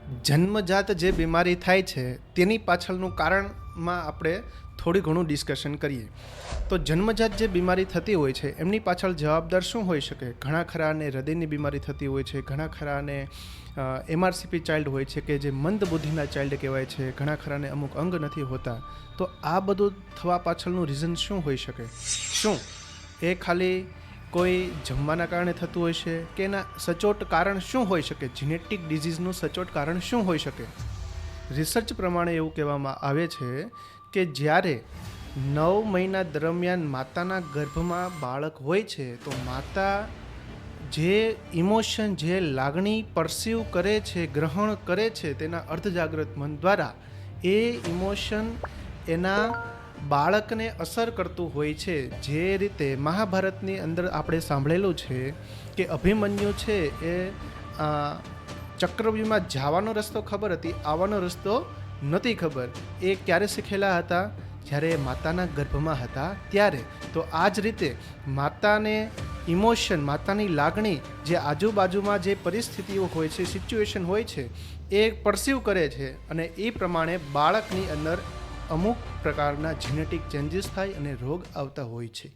જન્મજાત જે બીમારી થાય છે તેની પાછળનું કારણમાં આપણે થોડી ઘણું ડિસ્કશન કરીએ તો જન્મજાત જે બીમારી થતી હોય છે એમની પાછળ જવાબદાર શું હોઈ શકે. ઘણા ખરાને હૃદયની બીમારી થતી હોય છે, ઘણા ખરાને MRCP ચાઇલ્ડ હોય છે કે જે મંદ બુદ્ધિના ચાઇલ્ડ કહેવાય છે, ઘણા ખરાને અમુક અંગ નથી હોતા. તો આ બધું થવા પાછળનું રીઝન શું હોઈ શકે? શું એ ખાલી કોઈ જમવાના કારણે થતું હોય છે કે એના સચોટ કારણ શું હોઈ શકે? જીનેટિક ડિઝીઝનું સચોટ કારણ શું હોઈ શકે? રિસર્ચ પ્રમાણે એવું કહેવામાં આવે છે કે જ્યારે 9 મહિના દરમિયાન માતાના ગર્ભમાં બાળક હોય છે તો માતા જે ઇમોશન, જે લાગણી પરસીવ કરે છે, ગ્રહણ કરે છે તેના અર્ધજાગ્રત મન દ્વારા, એ ઇમોશન એના બાળકને અસર કરતું હોય છે. જે રીતે મહાભારતની અંદર આપણે સાંભળેલું છે કે અભિમન્યુ છે એ ચક્રવ્યૂહમાં જવાનો રસ્તો ખબર હતી, આવવાનો રસ્તો નહોતી ખબર. એ ક્યારે શીખેલા હતા? જ્યારે માતાના ગર્ભમાં હતા ત્યારે. તો આ જ રીતે માતાને ઇમોશન, માતાની લાગણી, જે આજુબાજુમાં જે પરિસ્થિતિઓ હોય છે, સિચ્યુએશન હોય છે, એ પરસીવ કરે છે અને એ પ્રમાણે બાળકની અંદર અમુક પ્રકારના જીનેટિક ચેન્જીસ થાય અને રોગ આવતા હોય છે.